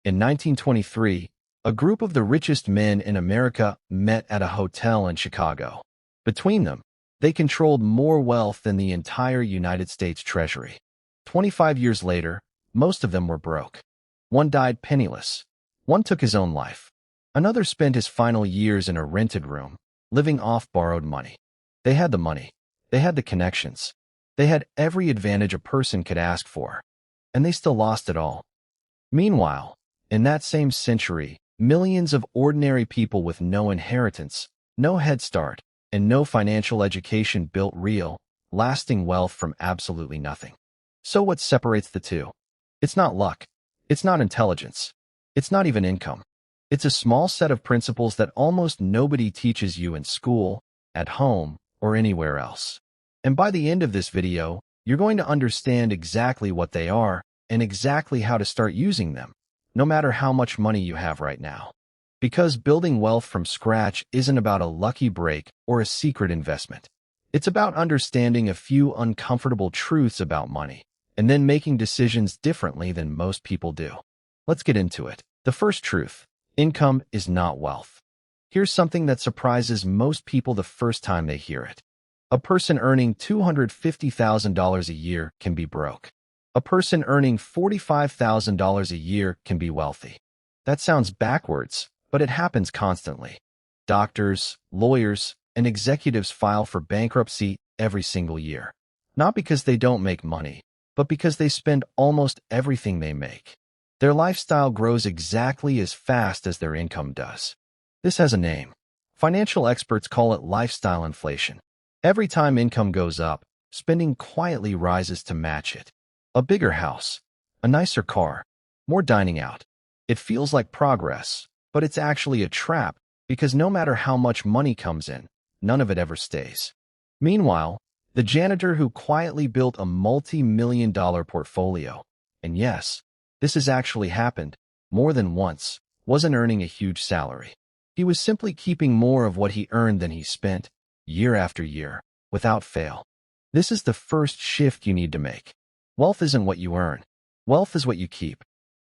In 1923, a group of the richest men in America met at a hotel in Chicago. Between them, they controlled more wealth than the entire United States Treasury. 25 years later, most of them were broke. One died penniless. One took his own life. Another spent his final years in a rented room, living off borrowed money. They had the money. They had the connections. They had every advantage a person could ask for. And they still lost it all. Meanwhile, in that same century, millions of ordinary people with no inheritance, no head start, and no financial education built real, lasting wealth from absolutely nothing. So what separates the two? It's not luck. It's not intelligence. It's not even income. It's a small set of principles that almost nobody teaches you in school, at home, or anywhere else. And by the end of this video, you're going to understand exactly what they are and exactly how to start using them, no matter how much money you have right now. Because building wealth from scratch isn't about a lucky break or a secret investment. It's about understanding a few uncomfortable truths about money and then making decisions differently than most people do. Let's get into it. The first truth: income is not wealth. Here's something that surprises most people the first time they hear it. A person earning $250,000 a year can be broke. A person earning $45,000 a year can be wealthy. That sounds backwards, but it happens constantly. Doctors, lawyers, and executives file for bankruptcy every single year. Not because they don't make money, but because they spend almost everything they make. Their lifestyle grows exactly as fast as their income does. This has a name. Financial experts call it lifestyle inflation. Every time income goes up, spending quietly rises to match it. A bigger house, a nicer car, more dining out. It feels like progress, but it's actually a trap because no matter how much money comes in, none of it ever stays. Meanwhile, the janitor who quietly built a multi-million-dollar portfolio, and yes, this has actually happened more than once, wasn't earning a huge salary. He was simply keeping more of what he earned than he spent, year after year, without fail. This is the first shift you need to make. Wealth isn't what you earn. Wealth is what you keep.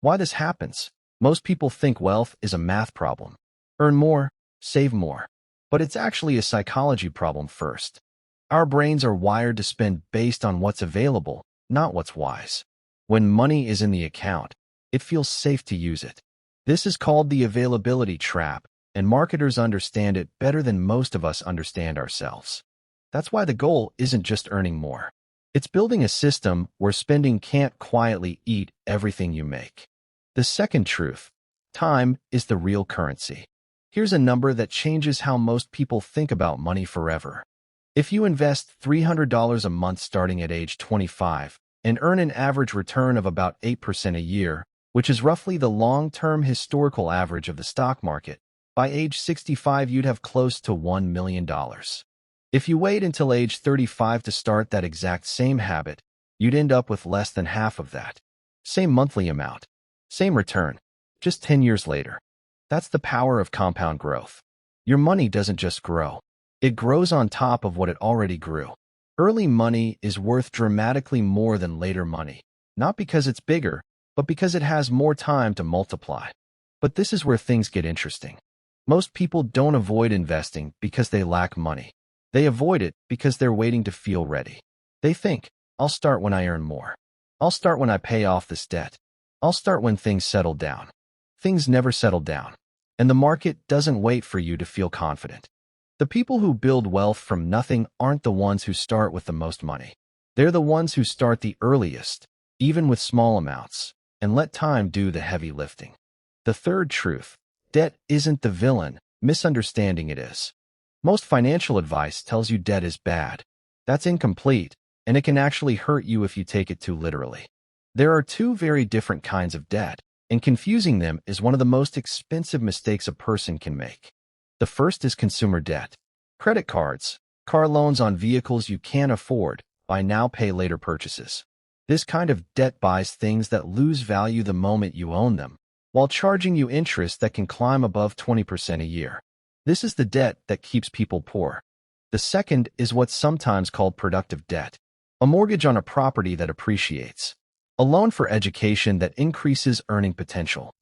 Why this happens? Most people think wealth is a math problem. Earn more, save more. But it's actually a psychology problem first. Our brains are wired to spend based on what's available, not what's wise. When money is in the account, it feels safe to use it. This is called the availability trap, and marketers understand it better than most of us understand ourselves. That's why the goal isn't just earning more. It's building a system where spending can't quietly eat everything you make. The second truth: time is the real currency. Here's a number that changes how most people think about money forever. If you invest $300 a month starting at age 25 and earn an average return of about 8% a year, which is roughly the long-term historical average of the stock market, by age 65 you'd have close to $1 million. If you wait until age 35 to start that exact same habit, you'd end up with less than half of that. Same monthly amount, same return, just 10 years later. That's the power of compound growth. Your money doesn't just grow. It grows on top of what it already grew. Early money is worth dramatically more than later money, not because it's bigger, but because it has more time to multiply. But this is where things get interesting. Most people don't avoid investing because they lack money. They avoid it because they're waiting to feel ready. They think, I'll start when I earn more. I'll start when I pay off this debt. I'll start when things settle down. Things never settle down. And the market doesn't wait for you to feel confident. The people who build wealth from nothing aren't the ones who start with the most money. They're the ones who start the earliest, even with small amounts, and let time do the heavy lifting. The third truth: debt isn't the villain, misunderstanding it is. Most financial advice tells you debt is bad. That's incomplete, and it can actually hurt you if you take it too literally. There are two very different kinds of debt, and confusing them is one of the most expensive mistakes a person can make. The first is consumer debt. Credit cards, car loans on vehicles you can't afford, buy now, pay later purchases. This kind of debt buys things that lose value the moment you own them, while charging you interest that can climb above 20% a year. This is the debt that keeps people poor. The second is what's sometimes called productive debt, a mortgage on a property that appreciates, a loan for education that increases earning potential,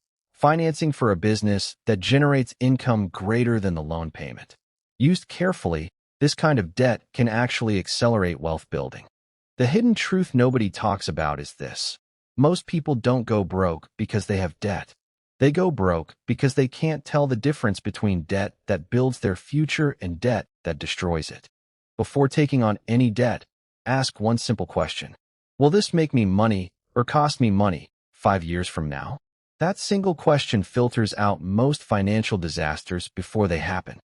financing for a business that generates income greater than the loan payment. Used carefully, this kind of debt can actually accelerate wealth building. The hidden truth nobody talks about is this. Most people don't go broke because they have debt. They go broke because they can't tell the difference between debt that builds their future and debt that destroys it. Before taking on any debt, ask one simple question. Will this make me money or cost me money 5 years from now? That single question filters out most financial disasters before they happen.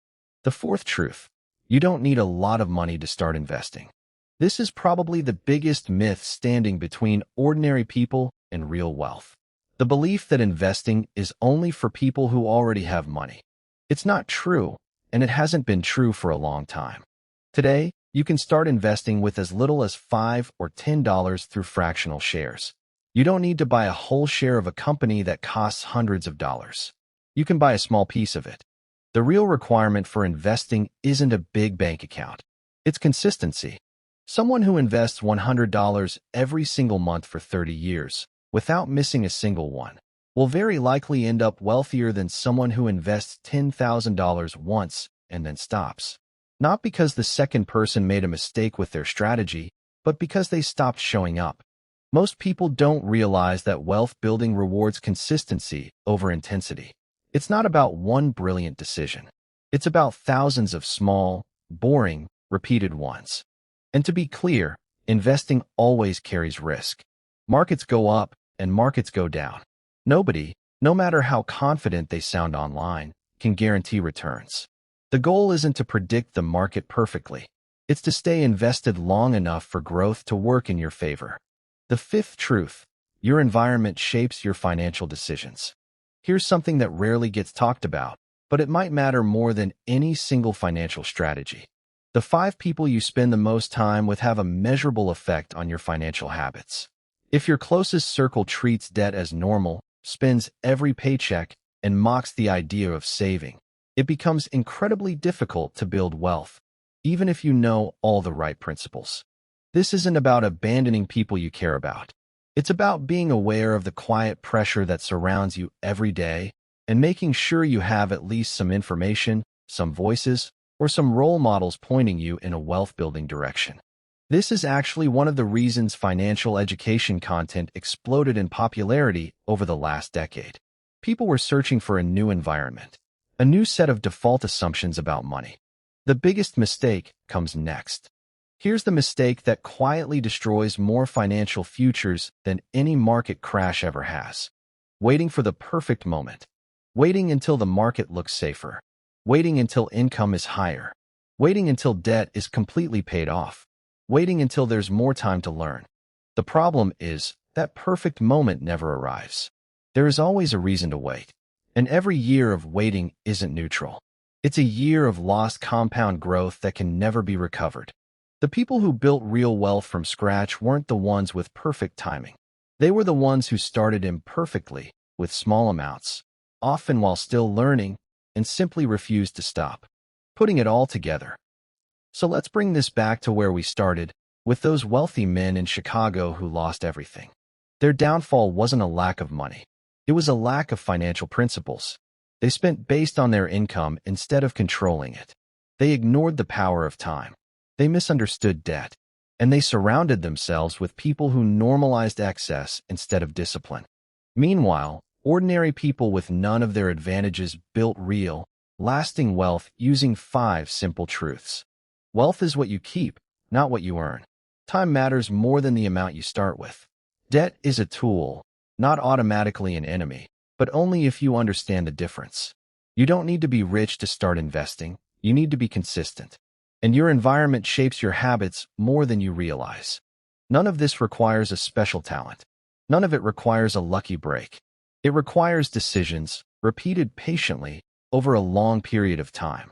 The fourth truth. You don't need a lot of money to start investing. This is probably the biggest myth standing between ordinary people and real wealth. The belief that investing is only for people who already have money. It's not true, and it hasn't been true for a long time. Today, you can start investing with as little as $5 or $10 through fractional shares. You don't need to buy a whole share of a company that costs hundreds of dollars. You can buy a small piece of it. The real requirement for investing isn't a big bank account. It's consistency. Someone who invests $100 every single month for 30 years, without missing a single one, will very likely end up wealthier than someone who invests $10,000 once and then stops. Not because the second person made a mistake with their strategy, but because they stopped showing up. Most people don't realize that wealth building rewards consistency over intensity. It's not about one brilliant decision. It's about thousands of small, boring, repeated ones. And to be clear, investing always carries risk. Markets go up and markets go down. Nobody, no matter how confident they sound online, can guarantee returns. The goal isn't to predict the market perfectly. It's to stay invested long enough for growth to work in your favor. The fifth truth, your environment shapes your financial decisions. Here's something that rarely gets talked about, but it might matter more than any single financial strategy. The 5 people you spend the most time with have a measurable effect on your financial habits. If your closest circle treats debt as normal, spends every paycheck, and mocks the idea of saving, it becomes incredibly difficult to build wealth, even if you know all the right principles. This isn't about abandoning people you care about. It's about being aware of the quiet pressure that surrounds you every day and making sure you have at least some information, some voices, or some role models pointing you in a wealth-building direction. This is actually one of the reasons financial education content exploded in popularity over the last decade. People were searching for a new environment, a new set of default assumptions about money. The biggest mistake comes next. Here's the mistake that quietly destroys more financial futures than any market crash ever has. Waiting for the perfect moment. Waiting until the market looks safer. Waiting until income is higher. Waiting until debt is completely paid off. Waiting until there's more time to learn. The problem is that perfect moment never arrives. There is always a reason to wait. And every year of waiting isn't neutral. It's a year of lost compound growth that can never be recovered. The people who built real wealth from scratch weren't the ones with perfect timing. They were the ones who started imperfectly, with small amounts, often while still learning, and simply refused to stop, putting it all together. So let's bring this back to where we started, with those wealthy men in Chicago who lost everything. Their downfall wasn't a lack of money. It was a lack of financial principles. They spent based on their income instead of controlling it. They ignored the power of time. They misunderstood debt, and they surrounded themselves with people who normalized excess instead of discipline. Meanwhile, ordinary people with none of their advantages built real, lasting wealth using 5 simple truths. Wealth is what you keep, not what you earn. Time matters more than the amount you start with. Debt is a tool, not automatically an enemy, but only if you understand the difference. You don't need to be rich to start investing. You need to be consistent. And your environment shapes your habits more than you realize. None of this requires a special talent. None of it requires a lucky break. It requires decisions, repeated patiently, over a long period of time.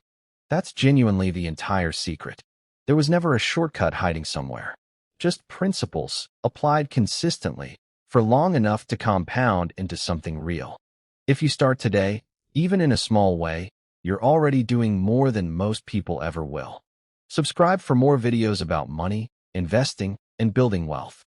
That's genuinely the entire secret. There was never a shortcut hiding somewhere. Just principles, applied consistently, for long enough to compound into something real. If you start today, even in a small way, you're already doing more than most people ever will. Subscribe for more videos about money, investing, and building wealth.